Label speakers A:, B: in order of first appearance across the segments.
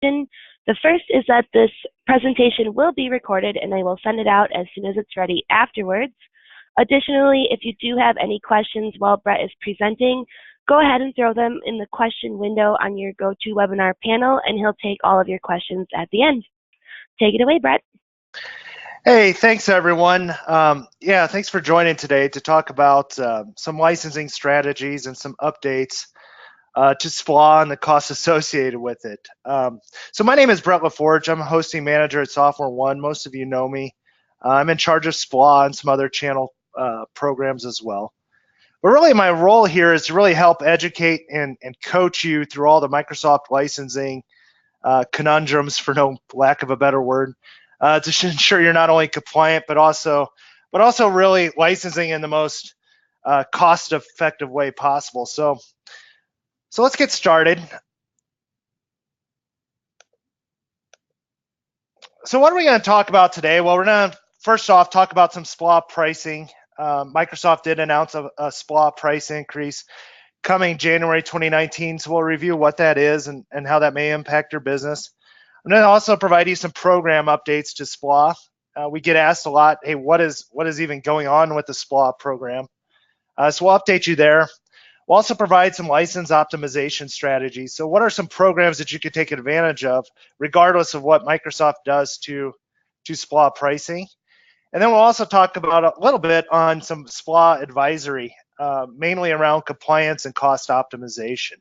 A: The first is that this presentation will be recorded and I will send it out as soon as it's ready afterwards. Additionally, if you do have any questions while Brett is presenting, go ahead and throw them in the question window on your GoToWebinar panel and he'll take all of your questions at the end. Take it away, Brett.
B: Hey, thanks everyone. Thanks for joining today to talk about some licensing strategies and some updates to SPLA and the costs associated with it. So my name is Brett LaForge. I'm a hosting manager at Software One. Most of you know me. I'm in charge of SPLA and some other channel programs as well. But really my role here is to really help educate and coach you through all the Microsoft licensing conundrums, for no lack of a better word, to ensure you're not only compliant, but also really licensing in the most cost-effective way possible. So let's get started. So what are we going to talk about today? Well, we're going to first off talk about some SPLA pricing. Microsoft did announce a SPLA price increase coming January 2019, so we'll review what that is and how that may impact your business. I'm going to also provide you some program updates to SPLA. We get asked a lot, hey, what is even going on with the SPLA program? So we'll update you there. We'll also provide some license optimization strategies. So what are some programs that you could take advantage of regardless of what Microsoft does to SPLA pricing? And then we'll also talk about a little bit on some SPLA advisory, mainly around compliance and cost optimization.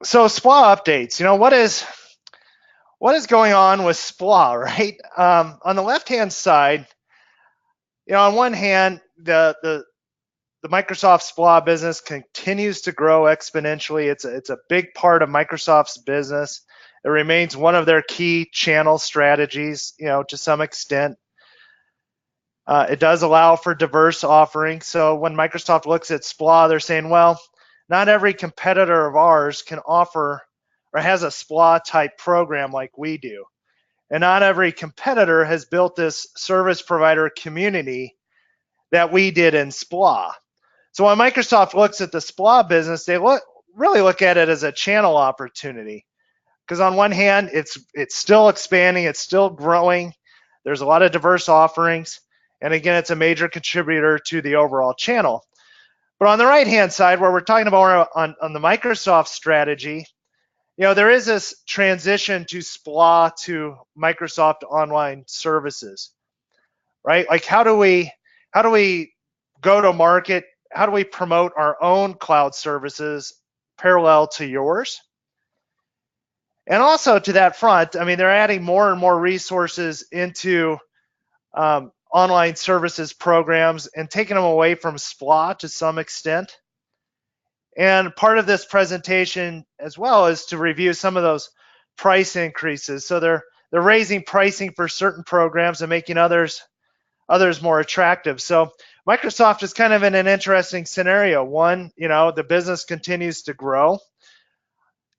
B: So SPLA updates, what is going on with SPLA, right? On the left-hand side, on one hand, the Microsoft SPLA business continues to grow exponentially. It's a big part of Microsoft's business. It remains one of their key channel strategies, to some extent. It does allow for diverse offerings. So when Microsoft looks at SPLA, they're saying, well, not every competitor of ours can offer or has a SPLA type program like we do. And not every competitor has built this service provider community that we did in SPLA. So when Microsoft looks at the SPLA business, they really look at it as a channel opportunity. Because on one hand, it's still expanding, it's still growing. There's a lot of diverse offerings. And again, it's a major contributor to the overall channel. But on the right-hand side, where we're talking about on the Microsoft strategy, there is this transition to SPLA to Microsoft Online Services, right? Like how do we go to market? How do we promote our own cloud services parallel to yours? And also to that front, they're adding more and more resources into online services programs and taking them away from SPLA to some extent. And part of this presentation as well is to review some of those price increases. So they're raising pricing for certain programs and making others more attractive. So Microsoft is kind of in an interesting scenario. One, the business continues to grow.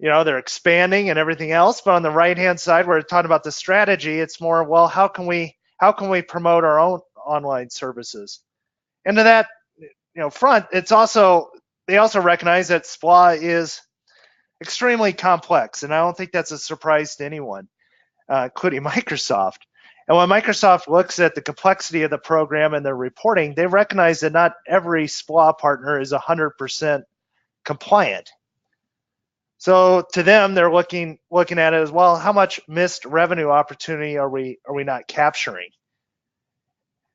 B: They're expanding and everything else. But on the right-hand side, where we're talking about the strategy, it's more, well, how can we promote our own online services? And to that, front, they also recognize that SPLA is extremely complex, and I don't think that's a surprise to anyone, including Microsoft. And when Microsoft looks at the complexity of the program and their reporting, they recognize that not every SPLA partner is 100% compliant. So to them, they're looking at it as well. How much missed revenue opportunity are we not capturing?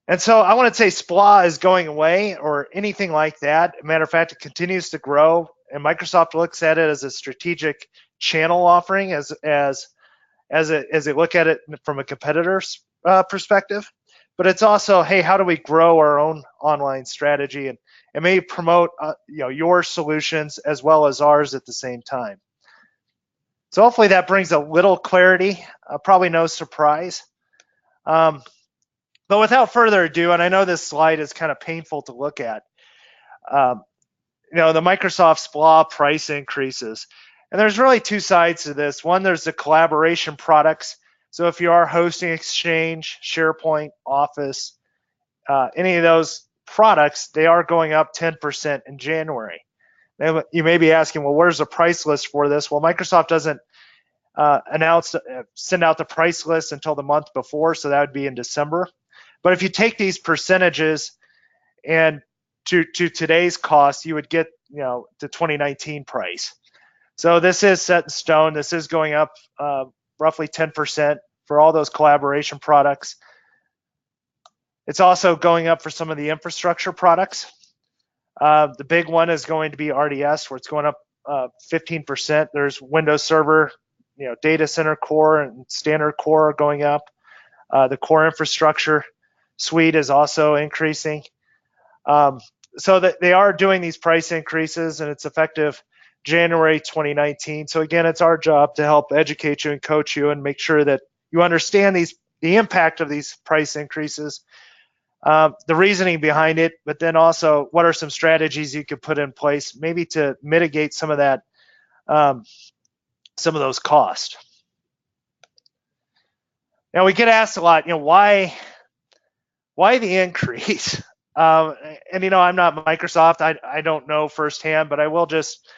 B: And so I want to say SPLA is going away or anything like that. Matter of fact, it continues to grow, and Microsoft looks at it as a strategic channel offering as they look at it from a competitor's perspective. But it's also, hey, how do we grow our own online strategy and maybe promote your solutions as well as ours at the same time. So hopefully that brings a little clarity, probably no surprise. But without further ado, and I know this slide is kind of painful to look at, the Microsoft SPLA price increases. And there's really two sides to this. One, there's the collaboration products. So if you are hosting Exchange, SharePoint, Office, any of those products, they are going up 10% in January. Now, you may be asking, well, where's the price list for this? Well, Microsoft doesn't send out the price list until the month before, so that would be in December. But if you take these percentages and to today's cost, you would get the 2019 price. So this is set in stone. This is going up roughly 10% for all those collaboration products. It's also going up for some of the infrastructure products. The big one is going to be RDS, where it's going up 15%. There's Windows Server, data center core and standard core are going up. The core infrastructure suite is also increasing. So that they are doing these price increases, and it's effective January 2019. So again, it's our job to help educate you and coach you and make sure that you understand the impact of these price increases, the reasoning behind it, but then also what are some strategies you could put in place maybe to mitigate some of that, some of those costs. Now we get asked a lot, why the increase? And I'm not Microsoft. I don't know firsthand, but I will just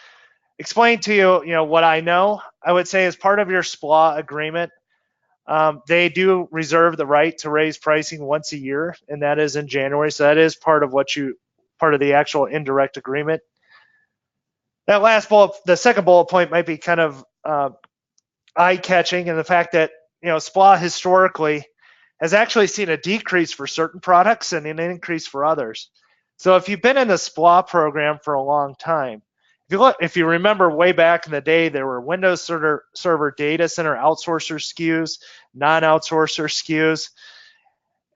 B: explain to you, what I know. I would say as part of your SPLA agreement, they do reserve the right to raise pricing once a year, and that is in January. So that is part of the actual indirect agreement. That last the second bullet point might be kind of eye-catching, and the fact that SPLA historically has actually seen a decrease for certain products and an increase for others. So if you've been in the SPLA program for a long time, if you remember way back in the day, there were Windows Server data center outsourcer SKUs, non-outsourcer SKUs,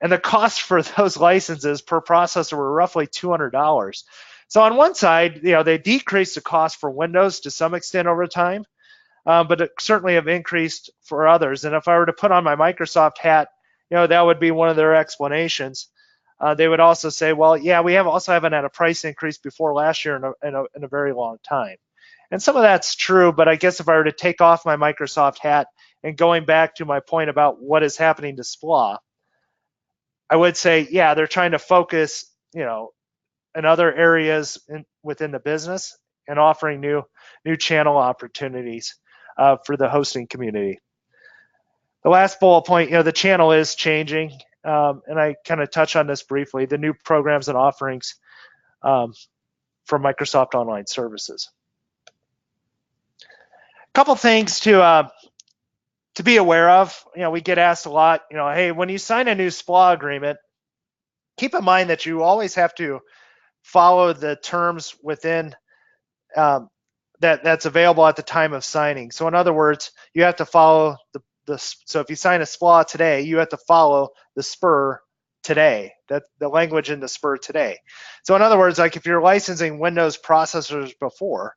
B: and the cost for those licenses per processor were roughly $200. So on one side, they decreased the cost for Windows to some extent over time, but it certainly have increased for others. And if I were to put on my Microsoft hat, that would be one of their explanations. They would also say, well, yeah, we haven't had a price increase before last year in a very long time. And some of that's true, but I guess if I were to take off my Microsoft hat and going back to my point about what is happening to SPLA, I would say, yeah, they're trying to focus, in other areas within the business and offering new channel opportunities for the hosting community. The last bullet point, the channel is changing, and I kind of touch on this briefly, the new programs and offerings from Microsoft Online Services. A couple things to be aware of. We get asked a lot, hey, when you sign a new SPLA agreement, keep in mind that you always have to follow the terms within that's available at the time of signing. So in other words, you have to follow so if you sign a SPLA today, you have to follow the SPUR today, the language in the SPUR today. So in other words, like if you're licensing Windows processors before,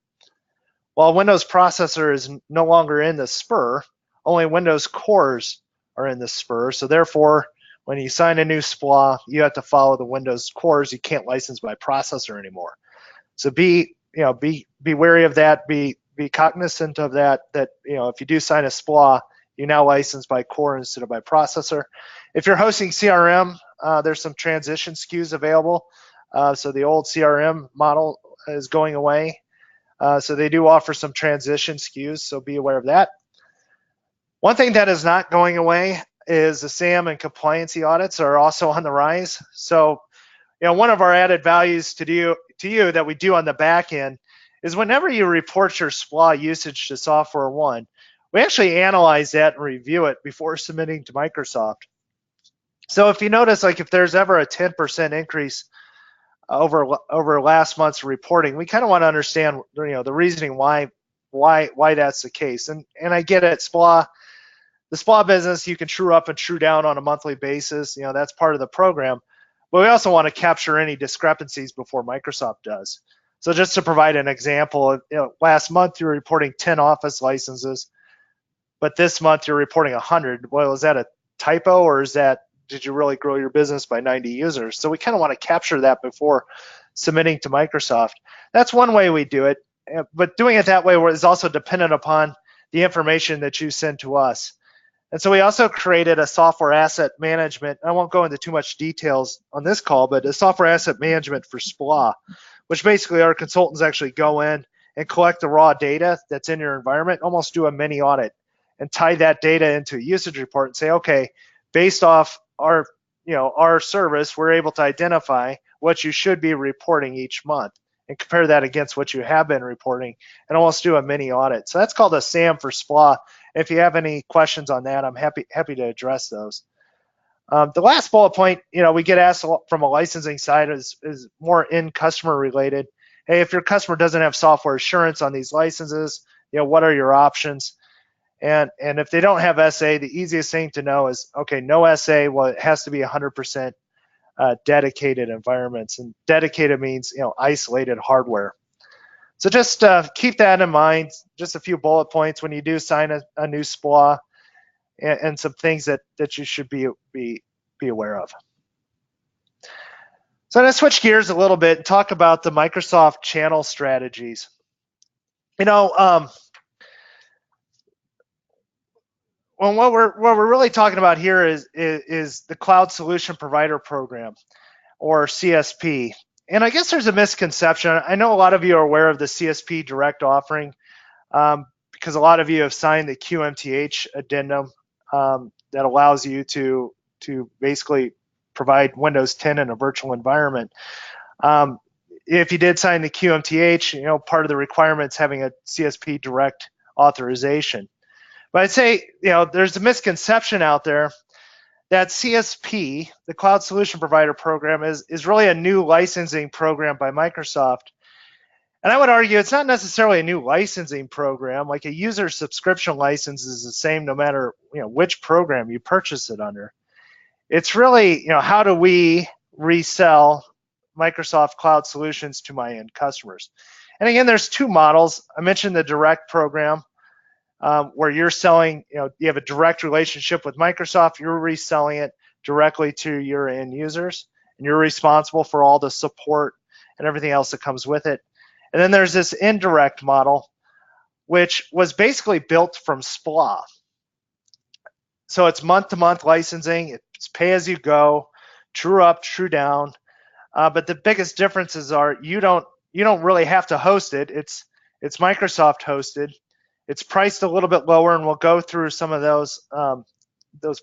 B: well, Windows processor is no longer in the SPUR, only Windows cores are in the SPUR. So therefore, when you sign a new SPLA, you have to follow the Windows cores. You can't license by processor anymore. So be wary of that. Be cognizant of that. If you do sign a SPLA, you now license by core instead of by processor. If you're hosting CRM, there's some transition SKUs available. So the old CRM model is going away. So they do offer some transition SKUs, so be aware of that. One thing that is not going away is the SAM and compliancy audits are also on the rise. So, one of our added values to you that we do on the back end is whenever you report your SPLA usage to Software One, we actually analyze that and review it before submitting to Microsoft. So if you notice, like if there's ever a 10% increase over last month's reporting, we kind of want to understand, the reasoning why that's the case. And I get it, the SPLA business, you can true up and true down on a monthly basis. That's part of the program. But we also want to capture any discrepancies before Microsoft does. So just to provide an example, last month you were reporting 10 Office licenses, but this month you're reporting 100. Well, is that a typo, or did you really grow your business by 90 users? So we kind of want to capture that before submitting to Microsoft. That's one way we do it, but doing it that way is also dependent upon the information that you send to us. And so we also created a software asset management. I won't go into too much details on this call, but a software asset management for SPLA, which basically our consultants actually go in and collect the raw data that's in your environment, almost do a mini audit and tie that data into a usage report and say, okay, based off our our service, we're able to identify what you should be reporting each month and compare that against what you have been reporting and almost do a mini audit. So that's called a SAM for SPLA. If you have any questions on that, I'm happy to address those. The last bullet point, we get asked from a licensing side is more in customer related. Hey, if your customer doesn't have software assurance on these licenses, what are your options? And if they don't have SA, the easiest thing to know is, okay, no SA, well, it has to be 100% dedicated environments. And dedicated means, isolated hardware. So just keep that in mind, just a few bullet points when you do sign a new SPLA and some things that you should be aware of. So I'm going to switch gears a little bit and talk about the Microsoft channel strategies. Well, what we're really talking about here is the Cloud Solution Provider Program, or CSP. And I guess there's a misconception. I know a lot of you are aware of the CSP direct offering because a lot of you have signed the QMTH addendum that allows you to basically provide Windows 10 in a virtual environment. If you did sign the QMTH, part of the requirements having a CSP direct authorization. But I'd say, there's a misconception out there that CSP, the Cloud Solution Provider Program, is really a new licensing program by Microsoft. And I would argue it's not necessarily a new licensing program. Like a user subscription license is the same no matter which program you purchase it under. It's really, how do we resell Microsoft Cloud Solutions to my end customers? And again, there's two models. I mentioned the direct program. Where you're selling, you have a direct relationship with Microsoft, you're reselling it directly to your end users, and you're responsible for all the support and everything else that comes with it. And then there's this indirect model, which was basically built from SPLA. So it's month-to-month licensing, it's pay-as-you-go, true up, true down. But the biggest differences are you don't really have to host it. It's Microsoft hosted. It's priced a little bit lower, and we'll go through some of those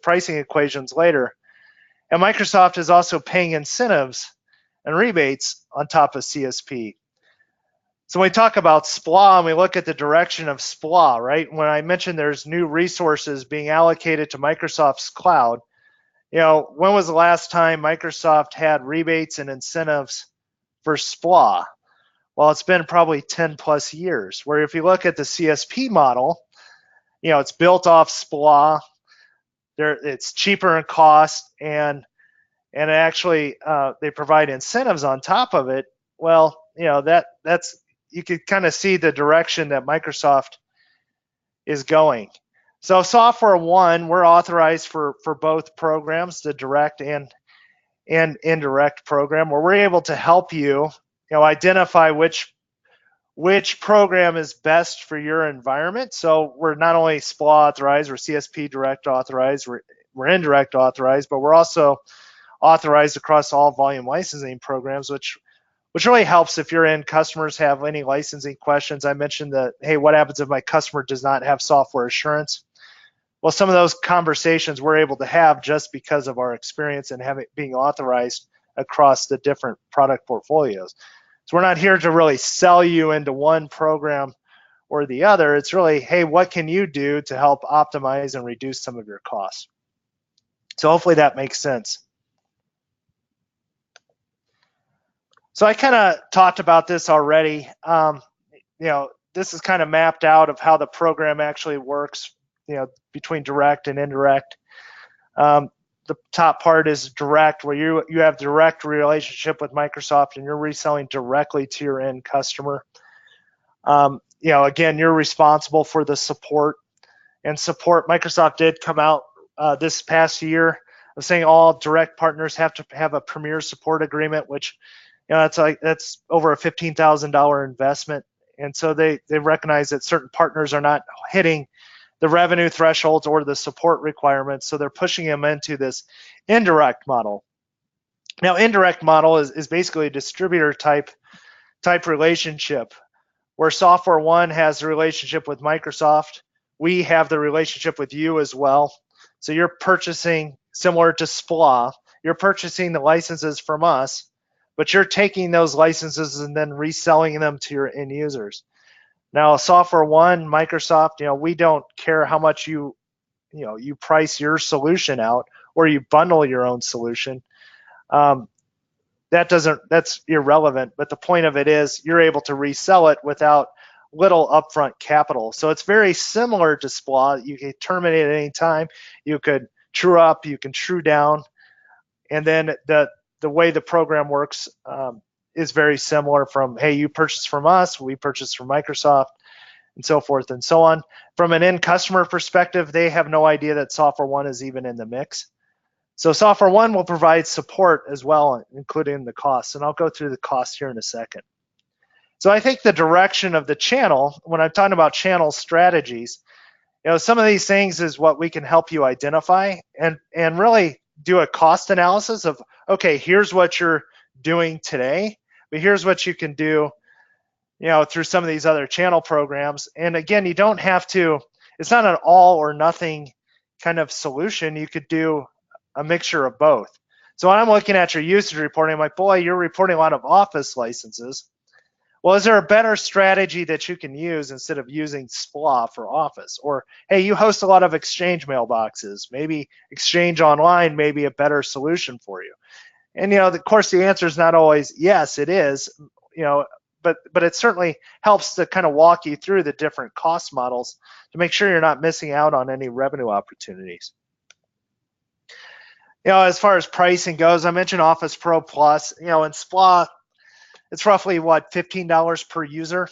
B: pricing equations later. And Microsoft is also paying incentives and rebates on top of CSP. So when we talk about SPLA and we look at the direction of SPLA, right? When I mentioned there's new resources being allocated to Microsoft's cloud, when was the last time Microsoft had rebates and incentives for SPLA? Well, it's been probably 10 plus years, where if you look at the CSP model, it's built off SPLA, it's cheaper in cost, and actually they provide incentives on top of it. Well, that's you could kind of see the direction that Microsoft is going. So Software One, we're authorized for both programs, the direct and indirect program, where we're able to help you identify which program is best for your environment. So we're not only SPLA authorized, we're CSP direct authorized, we're indirect authorized, but we're also authorized across all volume licensing programs, which really helps if your end customers have any licensing questions. I mentioned that, hey, what happens if my customer does not have software assurance? Well, some of those conversations we're able to have just because of our experience and being authorized across the different product portfolios. So we're not here to really sell you into one program or the other. It's really, hey, what can you do to help optimize and reduce some of your costs? So hopefully that makes sense. So I kind of talked about this already. This is kind of mapped out of how the program actually works, between direct and indirect. The top part is direct, where you have direct relationship with Microsoft and you're reselling directly to your end customer. Again, you're responsible for the support and support. Microsoft did come out this past year of saying all direct partners have to have a premier support agreement, which that's over a $15,000 investment. And so they recognize that certain partners are not hitting the revenue thresholds or the support requirements, so they're pushing them into this indirect model. Now, indirect model is basically a distributor type type relationship where Software One has a relationship with Microsoft. We have the relationship with you as well. So you're purchasing, similar to SPLA, you're purchasing the licenses from us, but you're taking those licenses and then reselling them to your end users. Now, Software One, Microsoft, we don't care how much you price your solution out or you bundle your own solution. That's irrelevant, but the point of it is you're able to resell it without little upfront capital. So it's very similar to SPLA. You can terminate at any time. You could true up, you can true down, and then the way the program works is very similar from, hey, you purchase from us, we purchase from Microsoft, and so forth and so on. From an end customer perspective, they have no idea that Software One is even in the mix. So Software One will provide support as well, including the costs, and I'll go through the costs here in a second. So I think the direction of the channel, when I'm talking about channel strategies, some of these things is what we can help you identify and really do a cost analysis of, okay, here's what you're doing today, but here's what you can do, through some of these other channel programs. And again, you don't have to, it's not an all or nothing kind of solution. You could do a mixture of both. So when I'm looking at your usage reporting, I'm like, boy, you're reporting a lot of Office licenses. Well, is there a better strategy that you can use instead of using SPLA for Office? Or, hey, you host a lot of Exchange mailboxes. Maybe Exchange Online may be a better solution for you. And, of course, the answer is not always yes, it is, but it certainly helps to kind of walk you through the different cost models to make sure you're not missing out on any revenue opportunities. As far as pricing goes, I mentioned Office Pro Plus. In SPLA, it's roughly $15 per user.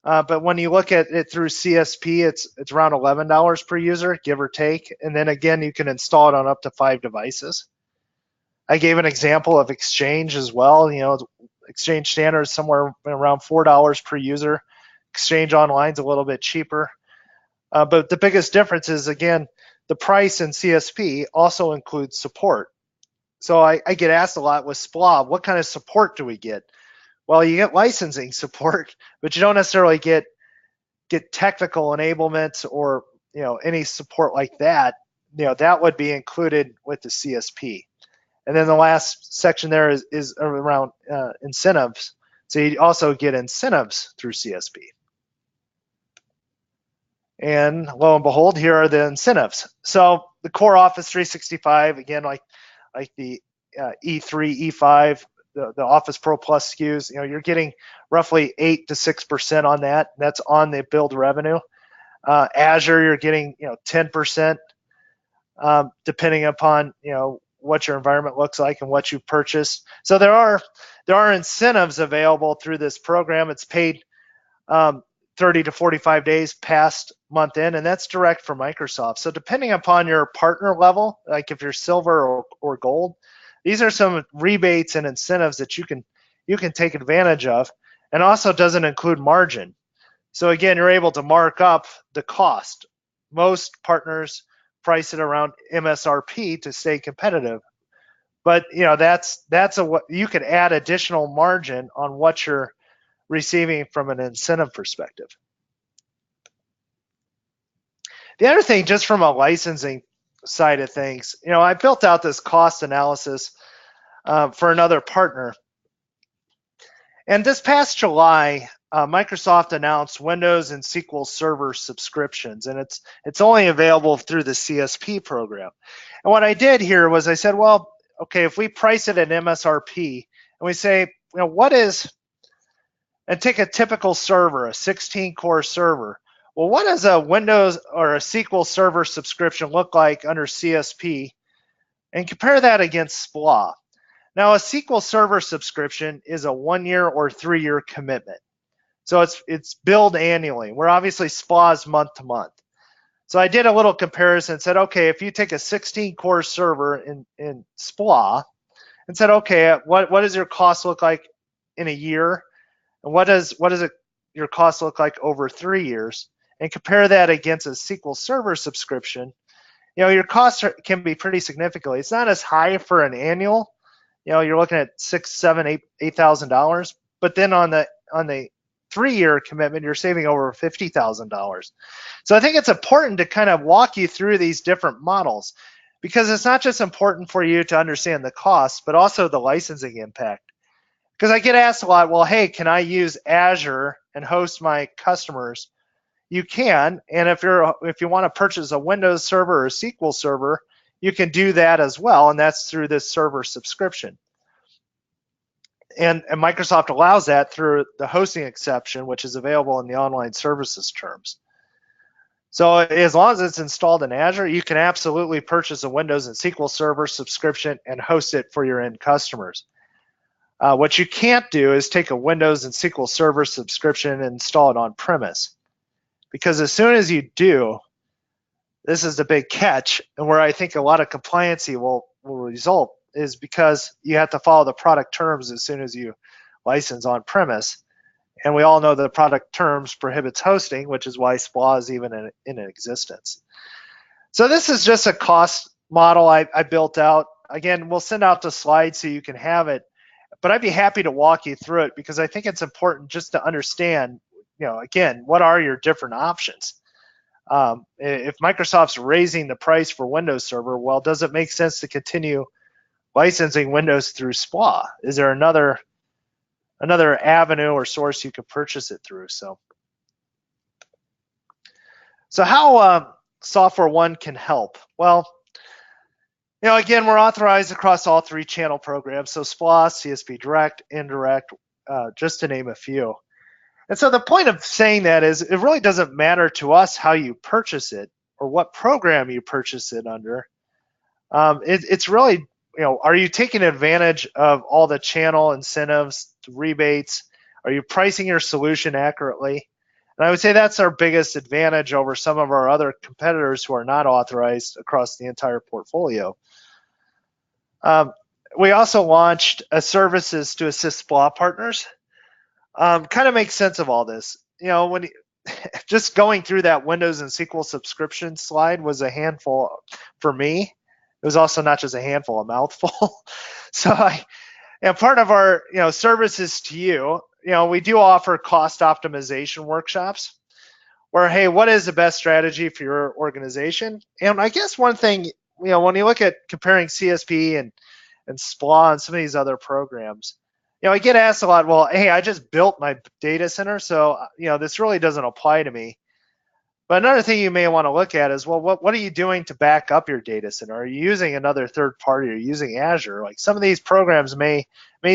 B: But when you look at it through CSP, it's around $11 per user, give or take. And then again, you can install it on up to 5 devices. I gave an example of Exchange as well. Exchange Standard is somewhere around $4 per user. Exchange Online is a little bit cheaper. But the biggest difference is, again, the price in CSP also includes support. So I get asked a lot with SPLA, what kind of support do we get? Well, you get licensing support, but you don't necessarily get technical enablement or any support like that. That would be included with the CSP. And then the last section there is around incentives. So you also get incentives through CSP. And lo and behold, here are the incentives. So the core Office 365, again, like the E3, E5, the Office Pro Plus SKUs, you're getting roughly 8 to 6% on that. That's on the billed revenue. Azure, you're getting 10%, depending upon what your environment looks like and what you purchased. So there are incentives available through this program. It's paid 30 to 45 days past month end, and that's direct from Microsoft. So depending upon your partner level, like if you're silver or gold, these are some rebates and incentives that you can take advantage of, and also doesn't include margin. So again, you're able to mark up the cost. Most partners price it around MSRP to stay competitive, but you could add additional margin on what you're receiving from an incentive perspective. The other thing, just from a licensing side of things, I built out this cost analysis for another partner. And this past July, Microsoft announced Windows and SQL Server subscriptions, and it's only available through the CSP program. And what I did here was I said, well, okay, if we price it at MSRP, and we say, and take a typical server, a 16-core server. Well, what does a Windows or a SQL Server subscription look like under CSP? And compare that against SPLA. Now, a SQL Server subscription is a 1-year or 3-year commitment. So it's billed annually, where obviously SPLA is month to month. So I did a little comparison and said, okay, if you take a 16-core server in SPLA and said, okay, what does your cost look like in a year? And what does your cost look like over 3 years? And compare that against a SQL Server subscription, your costs can be pretty significant. It's not as high for an annual. You're looking at $6,000, $7,000, $8,000. but then on the 3-year commitment, you're saving over $50,000. So I think it's important to kind of walk you through these different models, because it's not just important for you to understand the cost, but also the licensing impact. Because I get asked a lot, well, hey, can I use Azure and host my customers? You can, and if you want to purchase a Windows server or a SQL server, you can do that as well, and that's through this server subscription. And Microsoft allows that through the hosting exception, which is available in the online services terms. So as long as it's installed in Azure, you can absolutely purchase a Windows and SQL Server subscription and host it for your end customers. What you can't do is take a Windows and SQL Server subscription and install it on premise. Because as soon as you do, this is the big catch, and where I think a lot of compliancy will result, is because you have to follow the product terms as soon as you license on premise. And we all know the product terms prohibits hosting, which is why SPLA is even in existence. So this is just a cost model I built out. Again, we'll send out the slides so you can have it, but I'd be happy to walk you through it, because I think it's important just to understand, again, what are your different options? If Microsoft's raising the price for Windows Server, well, does it make sense to continue licensing Windows through SPLA? Is there another avenue or source you could purchase it through? So how SoftwareOne can help? Well, again, we're authorized across all 3 channel programs, so SPLA, CSP Direct, Indirect, just to name a few. And so the point of saying that is, it really doesn't matter to us how you purchase it or what program you purchase it under. It's really, are you taking advantage of all the channel incentives, rebates? Are you pricing your solution accurately? And I would say that's our biggest advantage over some of our other competitors who are not authorized across the entire portfolio. We also launched services to assist SPLA partners. Kind of make sense of all this. When just going through that Windows and SQL subscription slide was a handful for me. It was also not just a handful, a mouthful. So part of our services to you, we do offer cost optimization workshops where, hey, what is the best strategy for your organization? And I guess one thing, when you look at comparing CSP and SPLA and some of these other programs, I get asked a lot, well, hey, I just built my data center, so this really doesn't apply to me. But another thing you may want to look at is, well, what are you doing to back up your data center? Are you using another third party? Are you using Azure? Like, some of these programs may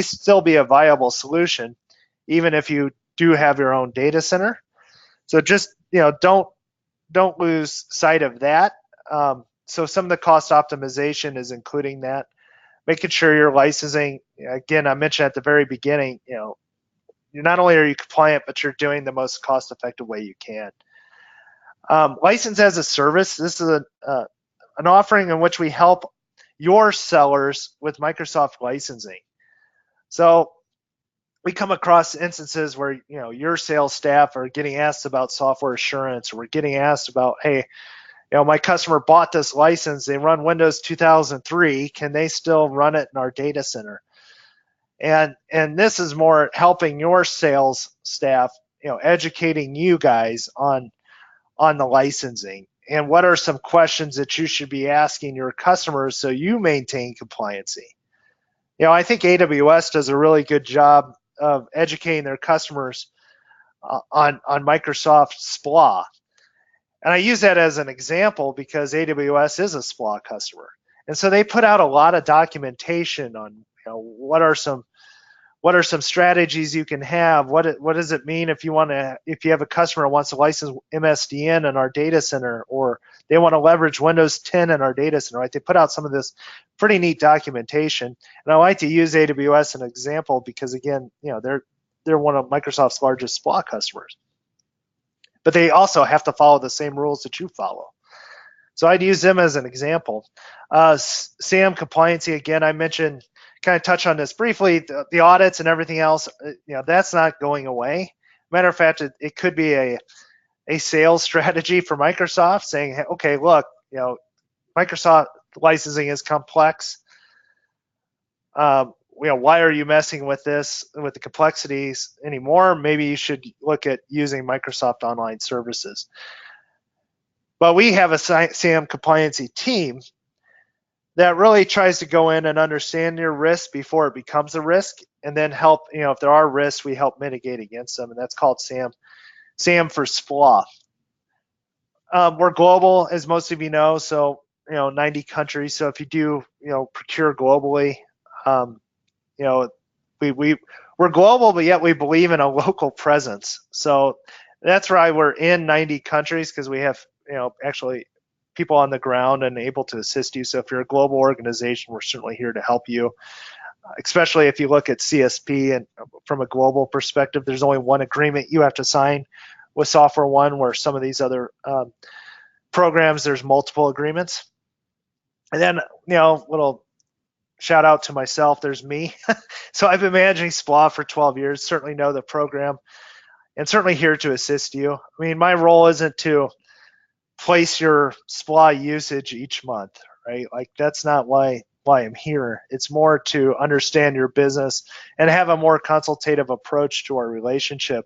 B: still be a viable solution, even if you do have your own data center. So just don't lose sight of that. So some of the cost optimization is including that, making sure you're licensing. Again, I mentioned at the very beginning, you're not only are you compliant, but you're doing the most cost-effective way you can. License as a service. This is an offering in which we help your sellers with Microsoft licensing. So we come across instances where your sales staff are getting asked about software assurance, or we're getting asked about, hey, my customer bought this license, they run Windows 2003, can they still run it in our data center? And this is more helping your sales staff, educating you guys on the licensing, and what are some questions that you should be asking your customers so you maintain compliancy. I think AWS does a really good job of educating their customers on Microsoft SPLA. And I use that as an example because AWS is a SPLA customer. And so they put out a lot of documentation on what are some strategies you can have. What does it mean if you have a customer who wants to license MSDN in our data center, or they want to leverage Windows 10 in our data center, right? They put out some of this pretty neat documentation. And I like to use AWS as an example because, again, they're one of Microsoft's largest SPLA customers. But they also have to follow the same rules that you follow. So I'd use them as an example. SAM compliancy, again, I mentioned, kind of touch on this briefly, the audits and everything else, that's not going away. Matter of fact, it could be a sales strategy for Microsoft, saying, hey, okay, look, Microsoft licensing is complex. why are you messing with this, with the complexities anymore? Maybe you should look at using Microsoft Online Services. But we have a SAM compliancy team that really tries to go in and understand your risk before it becomes a risk, and then help, if there are risks, we help mitigate against them, and that's called SAM for SPLA. We're global, as most of you know, so 90 countries. So if you do procure globally, we're global, but yet we believe in a local presence. So that's why we're in 90 countries, because we have actually people on the ground and able to assist you. So if you're a global organization, we're certainly here to help you, especially if you look at CSP and from a global perspective. There's only one agreement you have to sign with Software One, where some of these other programs, there's multiple agreements. And then little shout out to myself, there's me. So I've been managing SPLA for 12 years, certainly know the program, and certainly here to assist you. I mean, my role isn't to place your SPLA usage each month, right? Like, that's not why I'm here. It's more to understand your business and have a more consultative approach to our relationship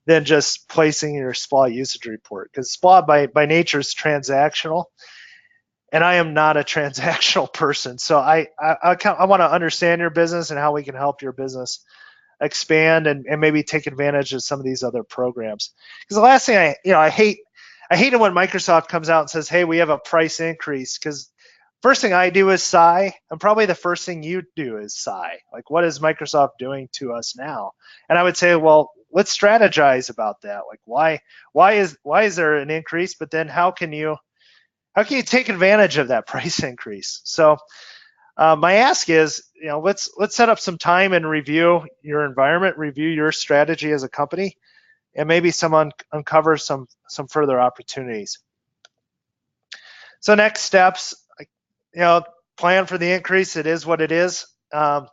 B: than just placing your SPLA usage report, because SPLA by nature is transactional, and I am not a transactional person. So I want to understand your business and how we can help your business expand and maybe take advantage of some of these other programs. Because the last thing I hate it when Microsoft comes out and says, hey, we have a price increase, because first thing I do is sigh, and probably the first thing you do is sigh. Like, what is Microsoft doing to us now? And I would say, well, let's strategize about that. Like, why is there an increase? But then how can you take advantage of that price increase? So my ask is, let's set up some time and review your environment, review your strategy as a company, and maybe uncover some further opportunities. So next steps, plan for the increase. It is what it is. I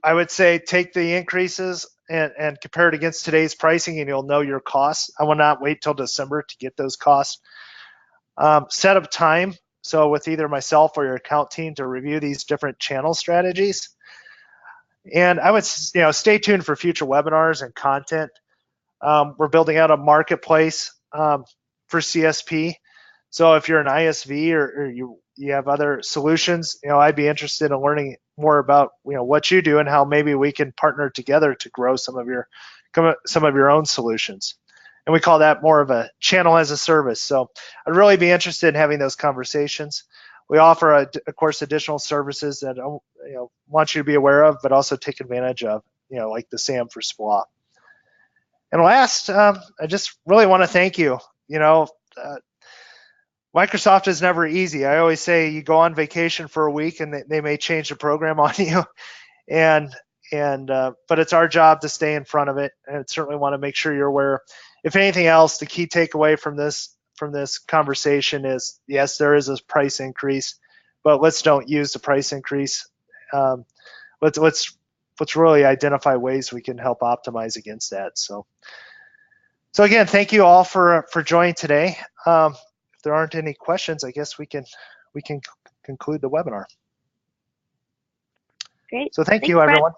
B: would say take the increases and compare it against today's pricing, and you'll know your costs. I will not wait till December to get those costs. Set up time, so with either myself or your account team, to review these different channel strategies. And I would stay tuned for future webinars and content. We're building out a marketplace for CSP. So if you're an ISV or you have other solutions, I'd be interested in learning more about what you do and how maybe we can partner together to grow some of your own solutions. And we call that more of a channel as a service. So I'd really be interested in having those conversations. We offer, of course, additional services that want you to be aware of, but also take advantage of, like the SAM for SPLA. And last, I just really want to thank you. Microsoft is never easy. I always say you go on vacation for a week and they may change the program on you, but it's our job to stay in front of it, and certainly want to make sure you're aware. If anything else, the key takeaway from this conversation is, yes, there is a price increase, but let's don't use the price increase. Let's really identify ways we can help optimize against that. So again, thank you all for joining today. If there aren't any questions, I guess we can conclude the webinar.
A: Great.
B: So thank you, everyone.